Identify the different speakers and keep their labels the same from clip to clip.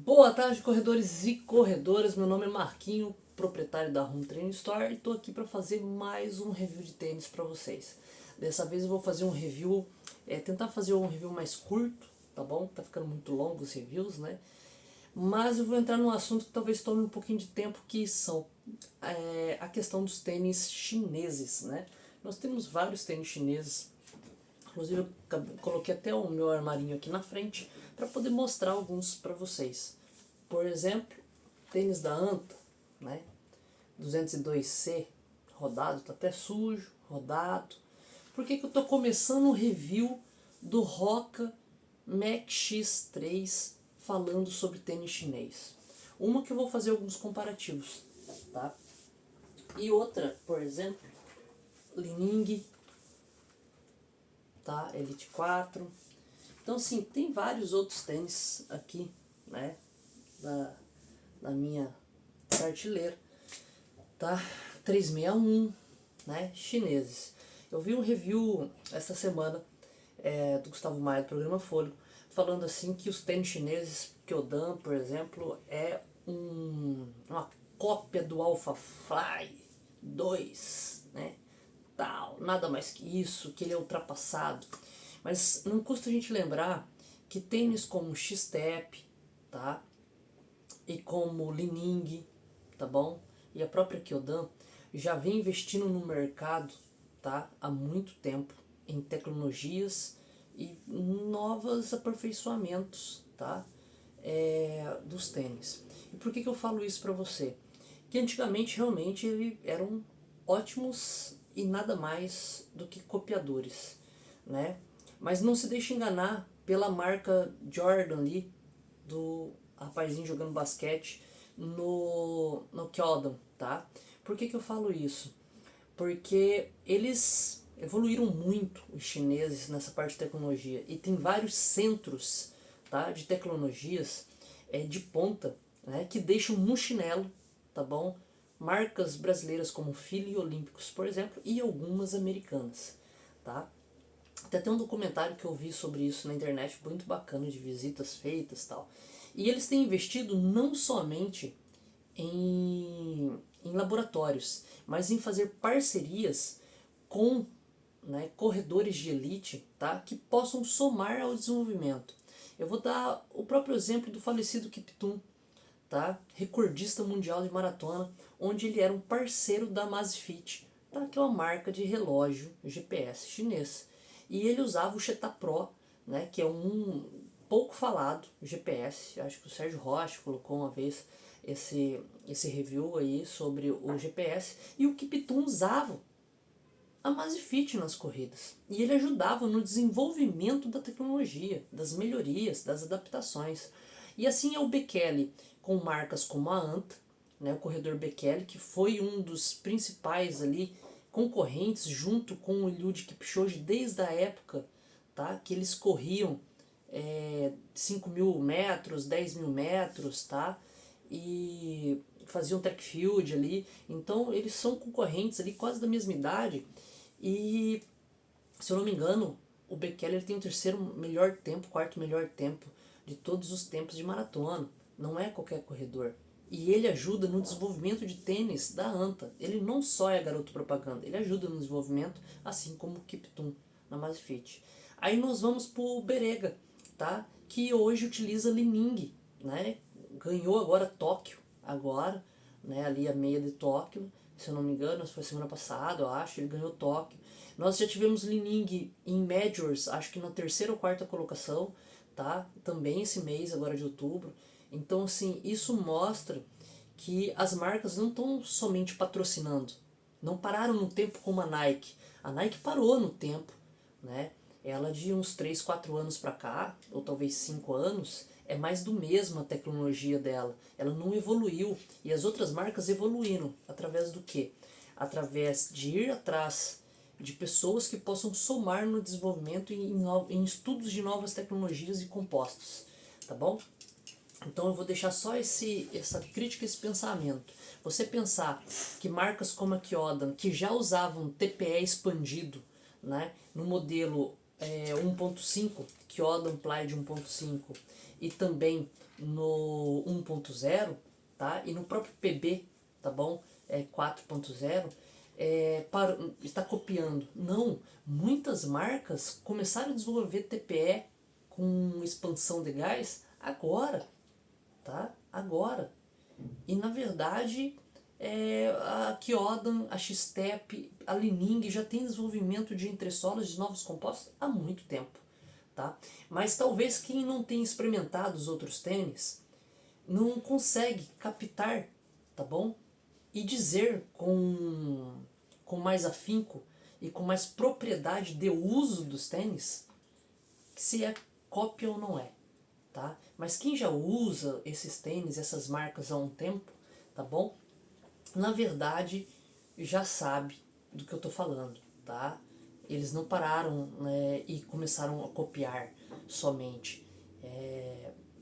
Speaker 1: Boa tarde, corredores e corredoras. Meu nome é Marquinho, proprietário da Home Training Store, e estou aqui para fazer mais um review de tênis para vocês. Dessa vez eu vou fazer um review, tentar fazer um review mais curto, tá bom? Tá ficando muito longo os reviews, né? Mas eu vou entrar num assunto que talvez tome um pouquinho de tempo, que são a questão dos tênis chineses, né? Nós temos vários tênis chineses. Inclusive eu coloquei até o meu armarinho aqui na frente para poder mostrar alguns para vocês. Por exemplo, tênis da Anta, né? 202C, rodado, tá até sujo, rodado. Por que eu estou começando o review do Hoka Mach X3 falando sobre tênis chinês? Uma que eu vou fazer alguns comparativos, tá? E outra, por exemplo, Li-Ning, tá? Elite 4. Então, assim, tem vários outros tênis aqui, né? Da minha prateleira, tá? 361, né? Chineses. Eu vi um review essa semana do Gustavo Maia do programa Fôlego, falando assim que os tênis chineses, Kyodan, por exemplo, é uma cópia do Alpha Fly 2, né? Tal, nada mais que isso, que ele é ultrapassado. Mas não custa a gente lembrar que tênis como X-Step, tá? E como Li-Ning, tá bom? E a própria Kyodan já vem investindo no mercado, tá? Há muito tempo em tecnologias e novos aperfeiçoamentos, tá? Dos tênis. E por que eu falo isso para você? Que antigamente realmente eles eram ótimos e nada mais do que copiadores, né? Mas não se deixe enganar pela marca Jordan ali, do rapazinho jogando basquete no Kyodan, tá? Por que eu falo isso? Porque eles evoluíram muito, os chineses, nessa parte de tecnologia, e tem vários centros, tá, de tecnologias de ponta, né, que deixam no chinelo, tá bom? Marcas brasileiras como Fila e Olímpicos, por exemplo, e algumas americanas, tá? Tem um documentário que eu vi sobre isso na internet, muito bacana, de visitas feitas e tal. E eles têm investido não somente em laboratórios, mas em fazer parcerias com, né, corredores de elite, tá, que possam somar ao desenvolvimento. Eu vou dar o próprio exemplo do falecido Kiptum, tá, recordista mundial de maratona, onde ele era um parceiro da Amazfit, tá, que é uma marca de relógio GPS chinês. E ele usava o Cheta Pro, né, que é um pouco falado GPS. Acho que o Sérgio Rocha colocou uma vez esse review aí sobre o GPS. E o Kiptum usava a Amazfit nas corridas. E ele ajudava no desenvolvimento da tecnologia, das melhorias, das adaptações. E assim é o Bekele, com marcas como a Anta, né, o corredor Bekele, que foi um dos principais ali concorrentes junto com o Eliud Kipchoge desde a época, tá, que eles corriam 5.000 metros, 10.000 metros, tá, e faziam track field ali. Então eles são concorrentes ali quase da mesma idade. E se eu não me engano, o Bekele ele tem o terceiro melhor tempo, quarto melhor tempo de todos os tempos de maratona. Não é qualquer corredor. E ele ajuda no desenvolvimento de tênis da Anta. Ele não só é garoto propaganda, ele ajuda no desenvolvimento, assim como o Kiptum na Amazfit. Aí nós vamos pro Berega, tá? Que hoje utiliza Li-Ning, né? Ganhou agora Tóquio, agora, né? Ali a meia de Tóquio, se eu não me engano, foi semana passada, eu acho, ele ganhou Tóquio. Nós já tivemos Li-Ning em Majors, acho que na terceira ou quarta colocação, tá? Também esse mês, agora de outubro. Então, assim, isso mostra que as marcas não estão somente patrocinando. Não pararam no tempo como a Nike. A Nike parou no tempo, né? Ela de uns 3, 4 anos para cá, ou talvez 5 anos, é mais do mesmo a tecnologia dela. Ela não evoluiu. E as outras marcas evoluíram. Através do quê? Através de ir atrás de pessoas que possam somar no desenvolvimento em estudos de novas tecnologias e compostos. Tá bom? Então eu vou deixar só essa crítica, esse pensamento. Você pensar que marcas como a Kyodan, que já usavam TPE expandido, né, no modelo 1.5, Kyodan Plaid 1.5, e também no 1.0, tá? E no próprio PB, tá bom? 4.0, está copiando. Não, muitas marcas começaram a desenvolver TPE com expansão de gás agora, tá? Agora. E na verdade, a Kyodan, a X-Step, a Lining já tem desenvolvimento de entressolas de novos compostos há muito tempo, tá? Mas talvez quem não tenha experimentado os outros tênis não consegue captar, tá bom? E dizer com mais afinco e com mais propriedade de uso dos tênis se é cópia ou não é, tá? Mas quem já usa esses tênis, essas marcas há um tempo, tá bom? Na verdade, já sabe do que eu tô falando, tá? Eles não pararam, né, e começaram a copiar somente.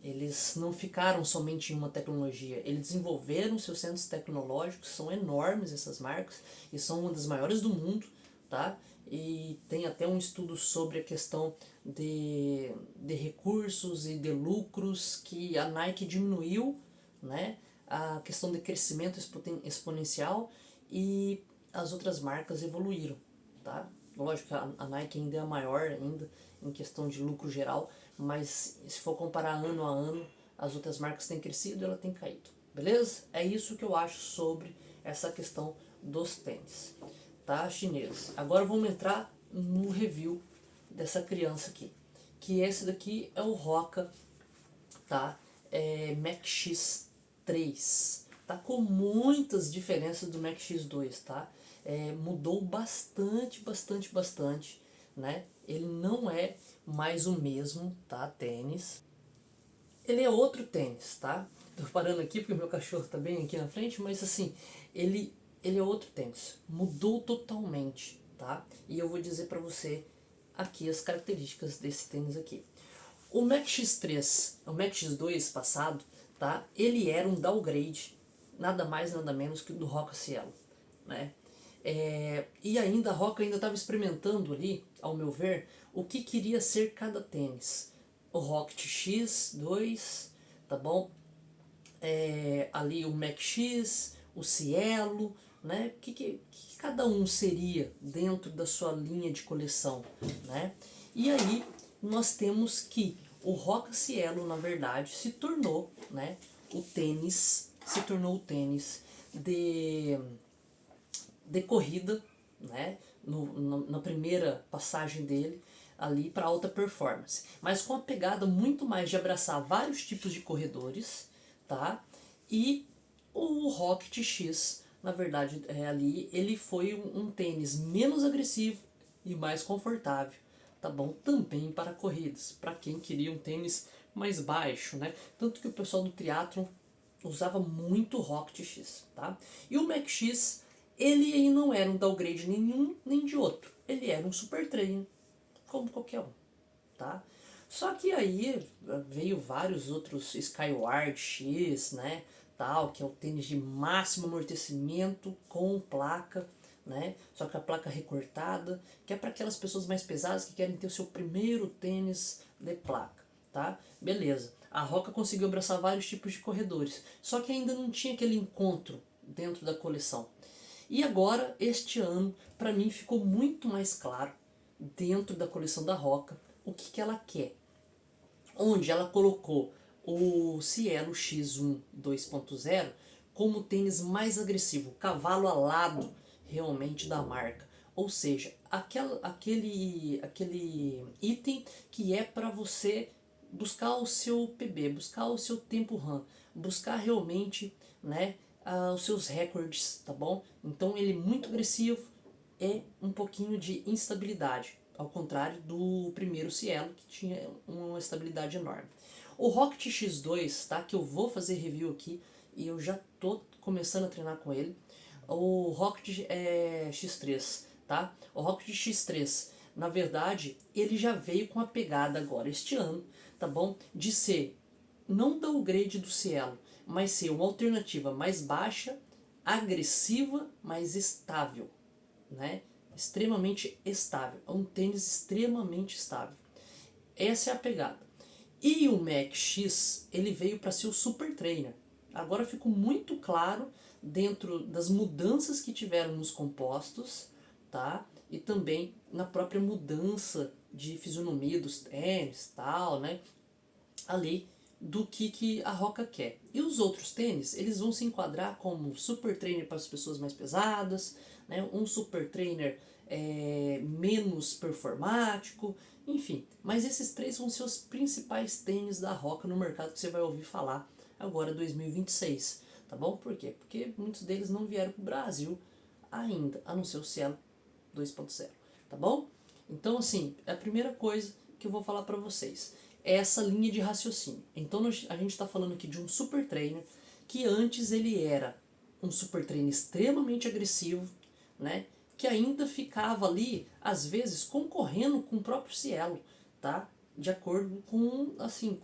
Speaker 1: Eles não ficaram somente em uma tecnologia, eles desenvolveram seus centros tecnológicos, são enormes essas marcas e são uma das maiores do mundo, tá? E tem até um estudo sobre a questão de recursos e de lucros que a Nike diminuiu, né? A questão de crescimento exponencial e as outras marcas evoluíram, tá? Lógico que a Nike ainda é a maior ainda em questão de lucro geral, mas se for comparar ano a ano, as outras marcas têm crescido e ela tem caído. Beleza? É isso que eu acho sobre essa questão dos tênis, tá, chineses? Agora vamos entrar no review dessa criança aqui, que esse daqui é o Hoka, tá? Mach X3, tá com muitas diferenças do Mach X2, tá? Mudou bastante, né? Ele não é mais o mesmo, tá? Tênis. Ele é outro tênis, tá? Tô parando aqui porque o meu cachorro tá bem aqui na frente, mas assim, ele é outro tênis. Mudou totalmente, tá? E eu vou dizer pra você aqui as características desse tênis aqui. O Mach X3, o Mach X2 passado, tá? Ele era um downgrade, nada mais nada menos que o do Hoka Cielo, né? E ainda a Hoka ainda estava experimentando ali, ao meu ver, o que queria ser cada tênis. O Rocket X2, tá bom? Ali o Mach X, o Cielo, né? Que cada um seria dentro da sua linha de coleção, né? E aí nós temos que o Hoka Cielo, na verdade, se tornou, né, o tênis de corrida, né, na primeira passagem dele ali para alta performance, mas com a pegada muito mais de abraçar vários tipos de corredores, tá? E o Rocket X, na verdade, ali ele foi um tênis menos agressivo e mais confortável, tá bom? Também para corridas, para quem queria um tênis mais baixo, né? Tanto que o pessoal do triatlon usava muito o Rocket X, tá? E o Mach X, ele aí não era um downgrade nenhum nem de outro, ele era um super treino, como qualquer um, tá? Só que aí veio vários outros Skyward X, né, tal, que é o tênis de máximo amortecimento com placa, né? Só que a placa recortada, que é para aquelas pessoas mais pesadas que querem ter o seu primeiro tênis de placa, tá? Beleza. A Hoka conseguiu abraçar vários tipos de corredores, só que ainda não tinha aquele encontro dentro da coleção. E agora, este ano, para mim ficou muito mais claro dentro da coleção da Hoka o que ela quer. Onde ela colocou o Cielo X1 2.0 como o tênis mais agressivo, cavalo alado realmente da marca. Ou seja, aquele item que é para você buscar o seu PB, buscar o seu tempo run, buscar realmente, né, os seus recordes, tá bom? Então ele é muito agressivo, é um pouquinho de instabilidade, ao contrário do primeiro Cielo, que tinha uma estabilidade enorme. O Rocket X2, tá, que eu vou fazer review aqui, e eu já tô começando a treinar com ele. O Rocket X3, tá? O Rocket X3, na verdade, ele já veio com a pegada agora, este ano, tá bom? De ser, não downgrade do Cielo, mas ser uma alternativa mais baixa, agressiva, mas estável, né? Extremamente estável, é um tênis extremamente estável. Essa é a pegada. E o Mac X, ele veio para ser o Super Trainer. Agora ficou muito claro dentro das mudanças que tiveram nos compostos, tá? E também na própria mudança de fisionomia dos tênis, tal, né? Ali do que a Roca quer. E os outros tênis, eles vão se enquadrar como super trainer para as pessoas mais pesadas, né? Um super trainer menos performático, enfim. Mas esses três vão ser os principais tênis da Roca no mercado que você vai ouvir falar agora 2026, tá bom? Por quê? Porque muitos deles não vieram para o Brasil ainda, a não ser o Cielo 2.0, tá bom? Então, assim, é a primeira coisa que eu vou falar para vocês é essa linha de raciocínio. Então, a gente está falando aqui de um super trainer que antes ele era um super trainer extremamente agressivo, né? Que ainda ficava ali, às vezes, concorrendo com o próprio Cielo, tá? De acordo com, assim,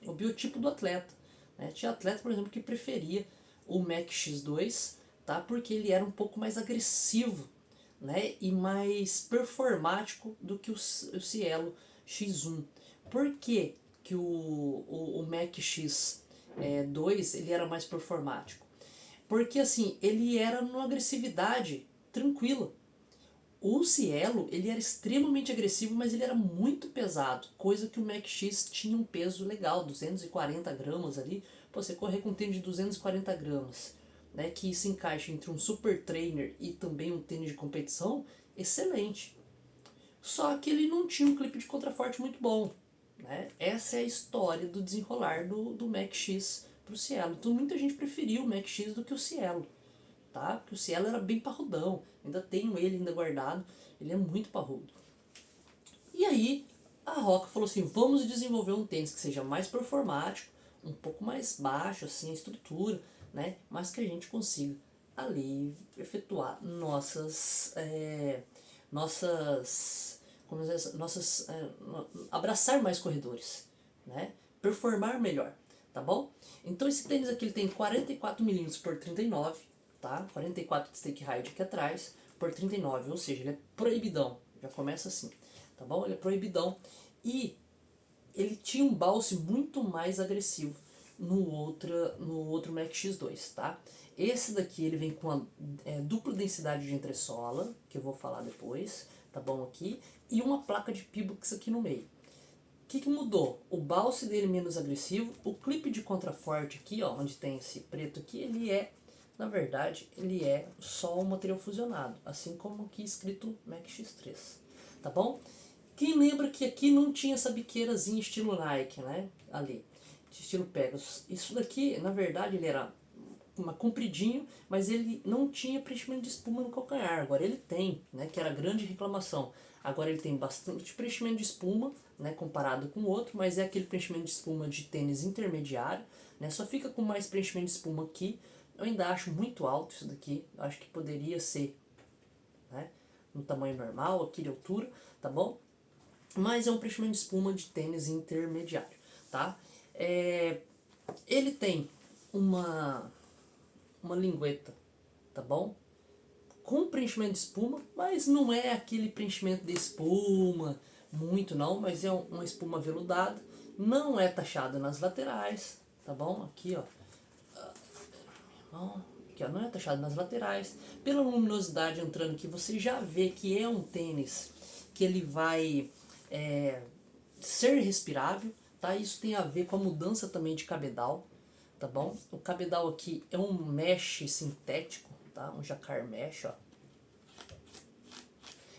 Speaker 1: o biotipo do atleta. Né? Tinha atleta, por exemplo, que preferia o Mac X2, tá? Porque ele era um pouco mais agressivo, né? E mais performático do que o Cielo X1. Por que, que o Mac X2 ele era mais performático? Porque assim, ele era numa agressividade tranquila. O Cielo, ele era extremamente agressivo, mas ele era muito pesado, coisa que o Mac X tinha um peso legal, 240 gramas ali. Pô, você correr com um tênis de 240 gramas, né, que se encaixa entre um super trainer e também um tênis de competição, excelente. Só que ele não tinha um clipe de contraforte muito bom. Né? Essa é a história do desenrolar do Mac X pro Cielo. Então muita gente preferiu o Mac X do que o Cielo, tá? Porque o Cielo era bem parrudão. Ainda tenho ele ainda guardado. Ele é muito parrudo. E aí a Roca falou assim, vamos desenvolver um tênis que seja mais performático, um pouco mais baixo assim a estrutura, né? Mas que a gente consiga ali efetuar nossas como dizer, abraçar mais corredores, né? Performar melhor, tá bom? Então esse tênis aqui ele tem 44 milímetros por 39, tá? 44 de stake height aqui atrás por 39, ou seja, ele é proibidão, já começa assim, tá bom? Ele é proibidão e ele tinha um balse muito mais agressivo no outro Mac X2, tá? Esse daqui ele vem com a dupla densidade de entressola, que eu vou falar depois, tá bom aqui, e uma placa de Pybox aqui no meio. O que mudou? O balse dele menos agressivo, o clipe de contraforte aqui, ó, onde tem esse preto aqui, ele é, na verdade, ele é só um material fusionado, assim como aqui escrito Mac X3, tá bom? Quem lembra que aqui não tinha essa biqueirazinha estilo Nike, né? Ali, estilo Pegasus. Isso daqui, na verdade, ele era compridinho, mas ele não tinha preenchimento de espuma no calcanhar. Agora ele tem, né? Que era a grande reclamação. Agora ele tem bastante preenchimento de espuma, né? Comparado com o outro, mas é aquele preenchimento de espuma de tênis intermediário, né? Só fica com mais preenchimento de espuma aqui. Eu ainda acho muito alto isso daqui. Eu acho que poderia ser, né? No tamanho normal, aqui de altura, tá bom? Mas é um preenchimento de espuma de tênis intermediário, tá? Ele tem uma lingueta, tá bom? Com preenchimento de espuma, mas não é aquele preenchimento de espuma muito não, mas é uma espuma veludada, não é taxada nas laterais, tá bom? Aqui ó, aqui ó, não é taxado nas laterais, pela luminosidade entrando aqui você já vê que é um tênis que ele vai ser respirável, tá? Isso tem a ver com a mudança também de cabedal, tá bom? O cabedal aqui é um mesh sintético, tá? Um jacquard mesh, ó.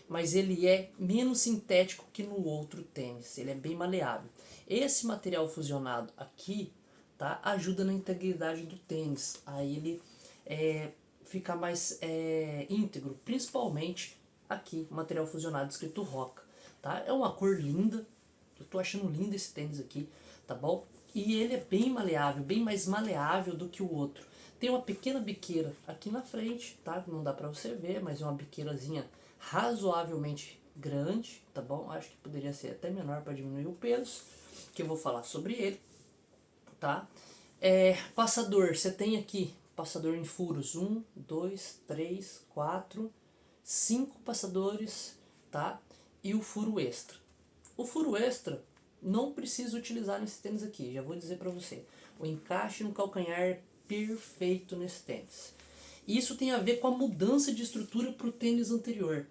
Speaker 1: Mas ele é menos sintético que no outro tênis, ele é bem maleável. Esse material fusionado aqui, tá? Ajuda na integridade do tênis, aí ele fica mais íntegro, principalmente aqui, material fusionado escrito Roca, tá? É uma cor linda, eu tô achando lindo esse tênis aqui, tá bom? E ele é bem maleável, bem mais maleável do que o outro. Tem uma pequena biqueira aqui na frente, tá? Não dá pra você ver, mas é uma biqueirazinha razoavelmente grande, tá bom? Acho que poderia ser até menor para diminuir o peso, que eu vou falar sobre ele, tá? Passador, você tem aqui passador em furos, 1, 2, 3, 4, 5 passadores, tá? E o furo extra. O furo extra não precisa utilizar nesse tênis aqui, já vou dizer para você. O encaixe no calcanhar é perfeito nesse tênis. Isso tem a ver com a mudança de estrutura para o tênis anterior,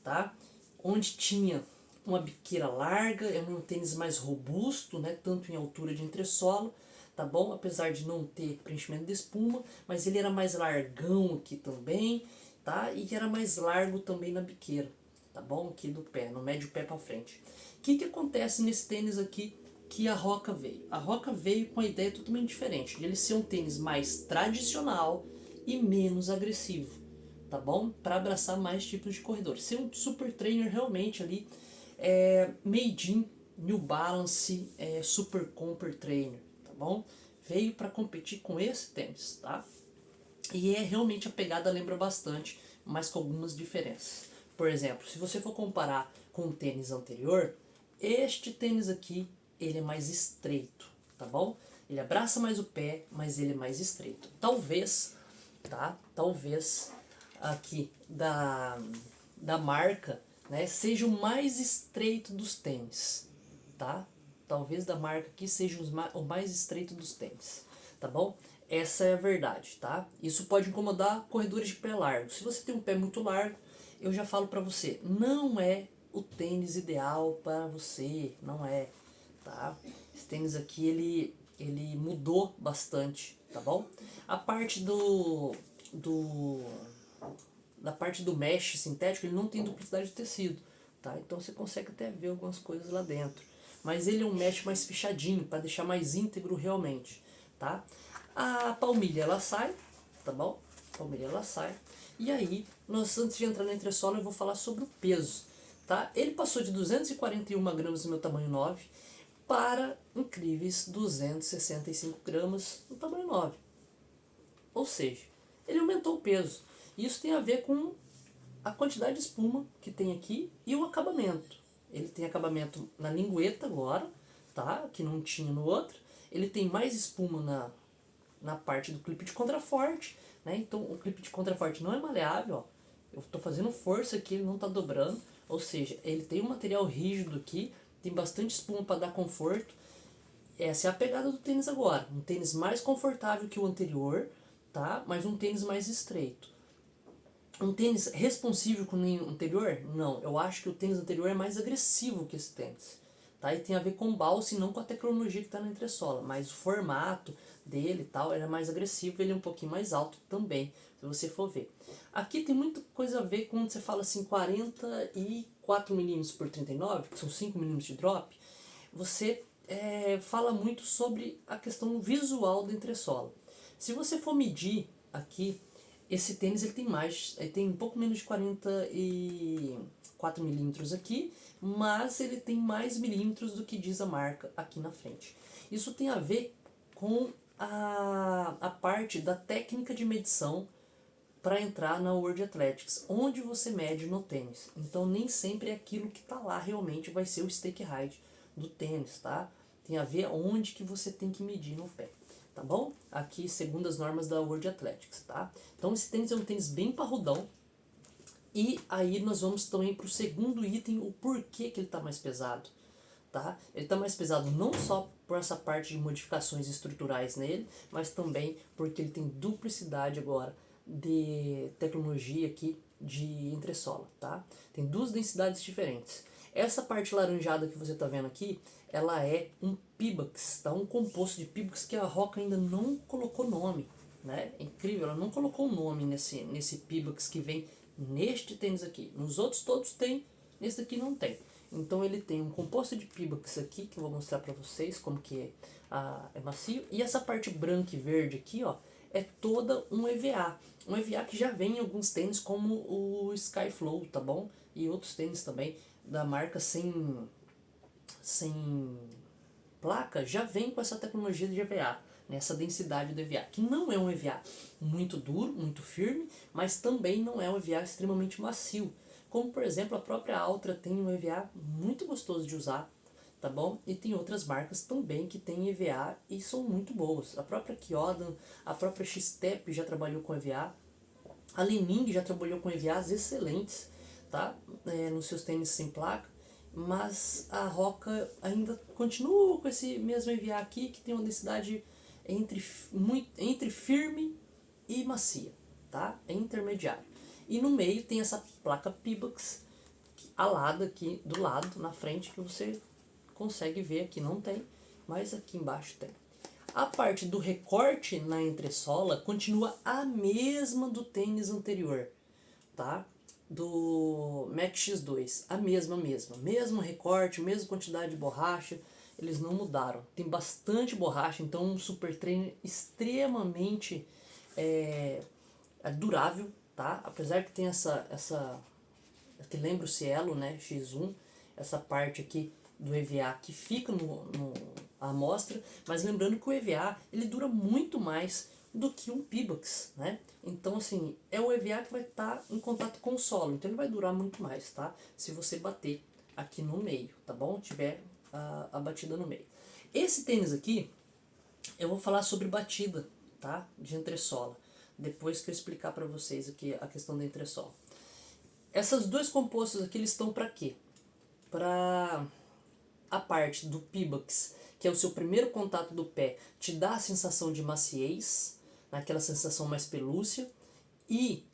Speaker 1: tá? Onde tinha uma biqueira larga, é um tênis mais robusto, né? Tanto em altura de entressola, tá bom? Apesar de não ter preenchimento de espuma, mas ele era mais largão aqui também, tá? E era mais largo também na biqueira, tá bom? Aqui do pé, no médio pé para frente. O que acontece nesse tênis aqui que a Hoka veio? A Hoka veio com a ideia totalmente diferente, de ele ser um tênis mais tradicional e menos agressivo, tá bom? Para abraçar mais tipos de corredores. Ser um super trainer realmente ali, made in New Balance, Super Comfort Trainer, tá bom? Veio para competir com esse tênis, tá? E realmente a pegada lembra bastante, mas com algumas diferenças. Por exemplo, se você for comparar com o tênis anterior, este tênis aqui, ele é mais estreito, tá bom? Ele abraça mais o pé, mas ele é mais estreito. Talvez, tá? Talvez aqui da marca, né, seja o mais estreito dos tênis, tá? Talvez da marca aqui seja o mais estreito dos tênis, tá bom? Essa é a verdade, tá? Isso pode incomodar corredores de pé largo. Se você tem um pé muito largo, eu já falo pra você, não é o tênis ideal para você, não é, tá? Esse tênis aqui, ele mudou bastante, tá bom? A parte da parte do mesh sintético, ele não tem duplicidade de tecido, tá? Então você consegue até ver algumas coisas lá dentro. Mas ele é um mesh mais fechadinho, para deixar mais íntegro realmente, tá? A palmilha ela sai, tá bom? A palmilha ela sai. E aí, nós antes de entrar na entressola, eu vou falar sobre o peso, tá? Ele passou de 241 gramas no meu tamanho 9 para incríveis 265 gramas no tamanho 9. Ou seja, ele aumentou o peso. Isso tem a ver com a quantidade de espuma que tem aqui e o acabamento. Ele tem acabamento na lingueta agora, tá? Que não tinha no outro. Ele tem mais espuma na parte do clipe de contraforte, né? Então o clipe de contraforte não é maleável, ó. Eu estou fazendo força aqui, ele não está dobrando. Ou seja, ele tem um material rígido aqui, tem bastante espuma para dar conforto. Essa é a pegada do tênis agora. Um tênis mais confortável que o anterior, tá? Mas um tênis mais estreito. Um tênis responsivo com o anterior? Não, eu acho que o tênis anterior é mais agressivo que esse tênis, tá? E tem a ver com o balse e não com a tecnologia que está na entressola, mas o formato dele e tal era mais agressivo, ele é um pouquinho mais alto também, se você for ver. Aqui tem muita coisa a ver com quando você fala assim 44 mm por 39, que são 5 mm de drop, você fala muito sobre a questão visual da entressola. Se você for medir aqui, esse tênis ele tem um pouco menos de 44 milímetros aqui, mas ele tem mais milímetros do que diz a marca aqui na frente. Isso tem a ver com a parte da técnica de medição para entrar na World Athletics, onde você mede no tênis. Então nem sempre é aquilo que está lá realmente vai ser o stake height do tênis, tá? Tem a ver onde que você tem que medir no pé, tá bom? Aqui segundo as normas da World Athletics, tá? Então esse tênis é um tênis bem parrudão. E aí nós vamos também para o segundo item, o porquê que ele está mais pesado, tá? Ele está mais pesado não só por essa parte de modificações estruturais nele, mas também porque ele tem duplicidade agora de tecnologia aqui de entressola, tá? Tem duas densidades diferentes. Essa parte laranjada que você está vendo aqui, ela é um Pebax, tá? Um composto de Pebax que a Hoka ainda não colocou nome, né? É incrível, ela não colocou nome nesse Pebax que vem neste tênis aqui. Nos outros todos tem, nesse daqui não tem. Então ele tem um composto de Pebax aqui, que eu vou mostrar para vocês como que é macio. E essa parte branca e verde aqui, ó, é toda um EVA. Um EVA que já vem em alguns tênis como o Skyflow, tá bom? E outros tênis também da marca sem placa, já vem com essa tecnologia de EVA, nessa densidade do EVA, que não é um EVA muito duro, muito firme, mas também não é um EVA extremamente macio. Como por exemplo a própria Altra tem um EVA muito gostoso de usar, tá bom? E tem outras marcas também que tem EVA e são muito boas. A própria Kyodan, a própria X-Step já trabalhou com EVA, a Li-Ning já trabalhou com EVAs excelentes, tá? Nos seus tênis sem placa. mas a Roca ainda continua com esse mesmo EVA aqui, que tem uma densidade entre firme e macia, tá? É intermediário. E no meio tem essa placa Pebax alada aqui do lado, na frente, que você consegue ver aqui, não tem, mas aqui embaixo tem. A parte do recorte na entressola continua a mesma do tênis anterior, tá? Do Max X2, a mesma, mesmo recorte, mesma quantidade de borracha, eles não mudaram. Tem bastante borracha, então um super trainer extremamente durável, tá? Apesar que tem essa que lembra o Cielo, né, X1, essa parte aqui do EVA que fica no amostra, mas lembrando que o EVA ele dura muito mais do que um Pebax, né? Então assim, é o EVA que vai estar em contato com o solo, então ele vai durar muito mais, tá? Se você bater aqui no meio, tá bom? Tiver a batida no meio. Esse tênis aqui, eu vou falar sobre batida, tá? De entressola, depois que eu explicar para vocês aqui a questão da entressola. Essas dois compostos aqui, eles estão para quê? Para a parte do Pebax, que é o seu primeiro contato do pé, te dá a sensação de maciez, aquela sensação mais pelúcia, e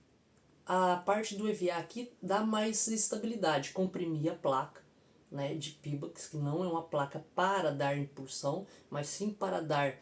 Speaker 1: a parte do EVA aqui dá mais estabilidade, comprimir a placa, né, de Pebax, que não é uma placa para dar impulsão, mas sim para dar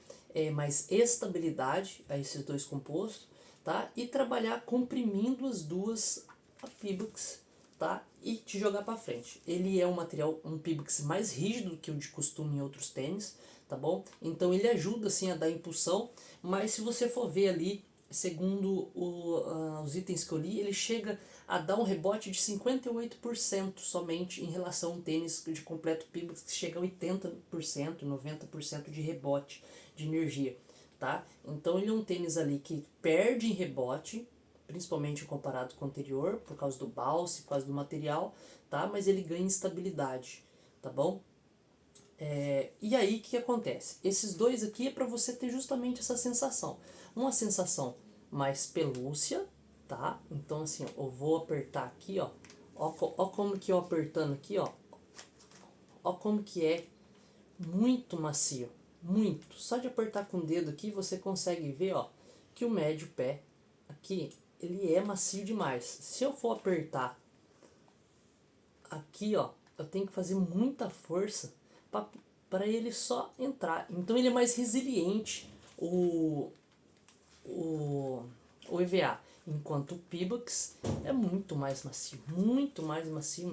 Speaker 1: mais estabilidade a esses dois compostos, tá? E trabalhar comprimindo as duas a Pebax, tá? E te jogar para frente. Ele é um material, um Pebax mais rígido do que o de costume em outros tênis, tá bom? Então ele ajuda sim a dar impulsão, mas se você for ver ali, segundo os itens que eu li, ele chega a dar um rebote de 58% somente em relação a um tênis de completo Pebax que chega a 80%, 90% de rebote de energia, tá? Então ele é um tênis ali que perde em rebote, principalmente comparado com o anterior, por causa do balse, por causa do material, tá? Mas ele ganha estabilidade, tá bom? E aí o que acontece? Esses dois aqui é para você ter justamente essa sensação. Uma sensação mais pelúcia, tá? Então assim, eu vou apertar aqui, ó. Ó como que eu apertando aqui, ó. Ó como que é muito macio. Muito. Só de apertar com o dedo aqui você consegue ver, ó, que o médio pé aqui, ele é macio demais. Se eu for apertar aqui, ó, eu tenho que fazer muita força para ele só entrar. Então ele é mais resiliente, o, o EVA. Enquanto o Pebax é muito mais macio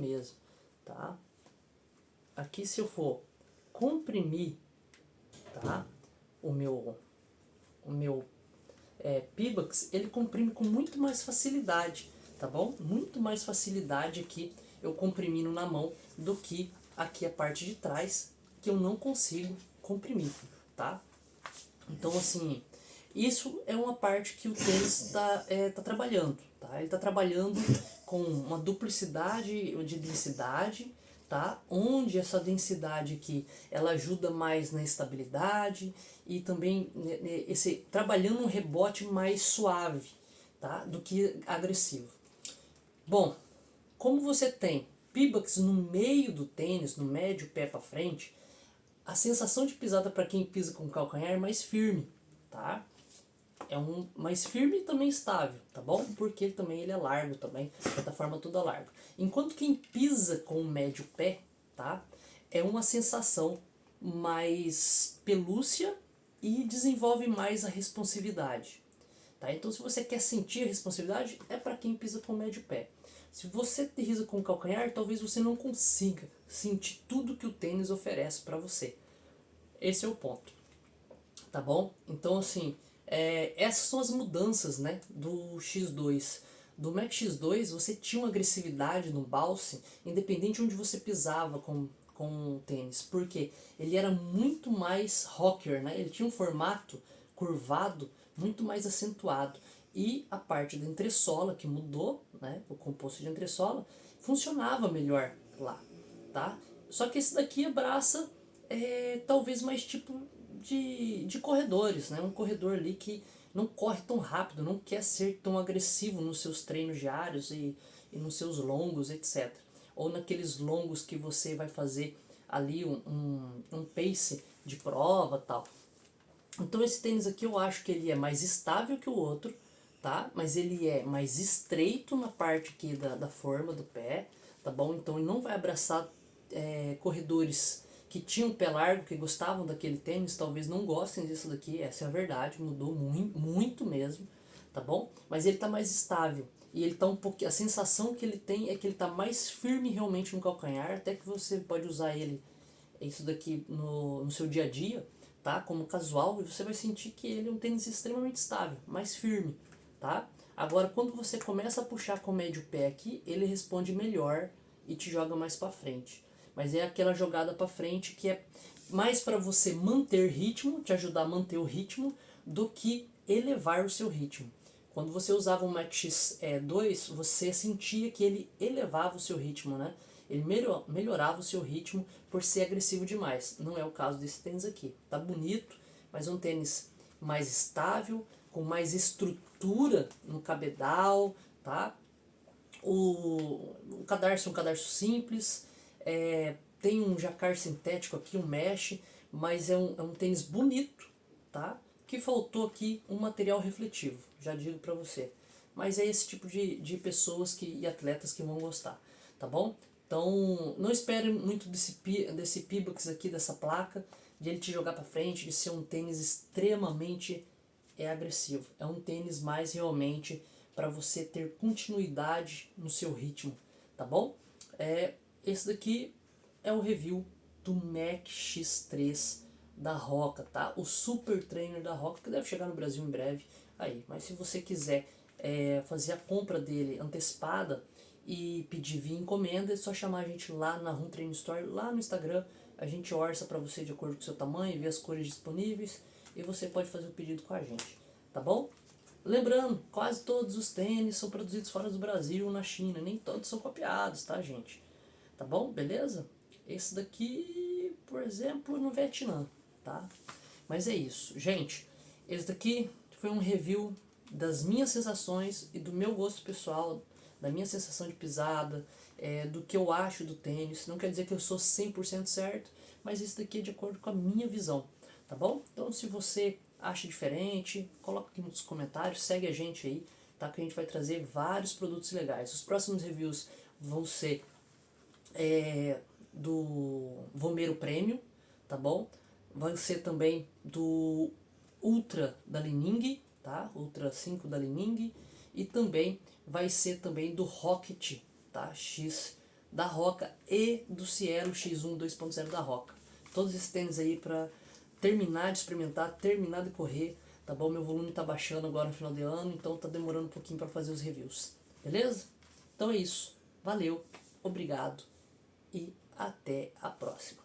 Speaker 1: mesmo, tá? Aqui se eu for comprimir, tá? O meu Pebax, ele comprime com muito mais facilidade, tá bom? Muito mais facilidade aqui eu comprimindo na mão do que aqui a parte de trás, que eu não consigo comprimir, tá? Então assim, isso é uma parte que o tênis tá trabalhando, tá? Ele está trabalhando com uma duplicidade de densidade, tá? Onde essa densidade aqui, ela ajuda mais na estabilidade e também trabalhando um rebote mais suave, tá? Do que agressivo. Bom, como você tem Pebax no meio do tênis, no médio pé para frente, a sensação de pisada para quem pisa com o calcanhar é mais firme, tá? É um mais firme e também estável, tá bom? Porque também ele é largo também, a plataforma toda larga. Enquanto quem pisa com o médio pé, tá? É uma sensação mais pelúcia e desenvolve mais a responsividade, tá? Então se você quer sentir a responsividade, é para quem pisa com o médio pé. Se você pisa com o calcanhar, talvez você não consiga sentir tudo que o tênis oferece para você. Esse é o ponto, tá bom? Então assim, essas são as mudanças, né, do X2. Do Max X2 você tinha uma agressividade no balse, independente de onde você pisava com o tênis, porque ele era muito mais rocker, né? Ele tinha um formato curvado muito mais acentuado. E a parte da entressola que mudou, né, o composto de entressola, funcionava melhor lá, tá? Só que esse daqui abraça talvez mais tipo de corredores, né? Um corredor ali que não corre tão rápido, não quer ser tão agressivo nos seus treinos diários e nos seus longos, etc. ou naqueles longos que você vai fazer ali um pace de prova tal. Então esse tênis aqui eu acho que ele é mais estável que o outro, tá? Mas ele é mais estreito na parte aqui da forma do pé, tá bom? Então ele não vai abraçar corredores que tinham pé largo, que gostavam daquele tênis, talvez não gostem disso daqui, essa é a verdade, mudou muito, muito mesmo, tá bom? Mas ele tá mais estável e ele tá um pouquinho, a sensação que ele tem é que ele tá mais firme realmente no calcanhar, até que você pode usar ele, isso daqui no seu dia a dia, tá? Como casual, e você vai sentir que ele é um tênis extremamente estável, mais firme, tá? Agora, quando você começa a puxar com o médio pé aqui, ele responde melhor e te joga mais para frente. Mas é aquela jogada para frente que é mais para você manter ritmo, te ajudar a manter o ritmo, do que elevar o seu ritmo. Quando você usava um Max X2, você sentia que ele elevava o seu ritmo, né? Ele melhorava o seu ritmo por ser agressivo demais. Não é o caso desse tênis aqui. Tá bonito, mas é um tênis mais estável, com mais estrutura no cabedal, tá? O cadarço é um cadarço simples, tem um jacquard sintético aqui, um mesh, mas é um tênis bonito, tá? Que faltou aqui um material refletivo, já digo pra você. Mas é esse tipo de pessoas e atletas que vão gostar, tá bom? Então, não espere muito desse Pebax aqui, dessa placa, de ele te jogar pra frente, de ser um tênis extremamente agressivo. É um tênis mais realmente para você ter continuidade no seu ritmo, tá bom? Esse daqui é o review do Max X3 da Hoka, tá? O Super Trainer da Hoka, que deve chegar no Brasil em breve. Aí, mas se você quiser fazer a compra dele antecipada e pedir via encomenda, é só chamar a gente lá na Run Training Store, lá no Instagram. A gente orça para você de acordo com o seu tamanho, vê as cores disponíveis e você pode fazer o pedido com a gente, tá bom? Lembrando, quase todos os tênis são produzidos fora do Brasil ou na China, nem todos são copiados, tá, gente? Tá bom? Beleza? Esse daqui, por exemplo, no Vietnã, tá? Mas é isso, gente. Esse daqui foi um review das minhas sensações e do meu gosto pessoal, da minha sensação de pisada, do que eu acho do tênis. Não quer dizer que eu sou 100% certo, mas isso daqui é de acordo com a minha visão, tá bom? Então, se você acha diferente, coloca aqui nos comentários, segue a gente aí, tá? Que a gente vai trazer vários produtos legais. Os próximos reviews vão ser do Vomero Premium, tá bom? Vai ser também do Ultra da Li-Ning, tá? Ultra 5 da Li-Ning, e também vai ser também do Rocket, tá? X da Hoka e do Cielo X1 2.0 da Hoka. Todos esses tênis aí para terminar de experimentar, terminar de correr, tá bom? Meu volume tá baixando agora no final de ano, então tá demorando um pouquinho para fazer os reviews, beleza? Então é isso. Valeu, obrigado e até a próxima.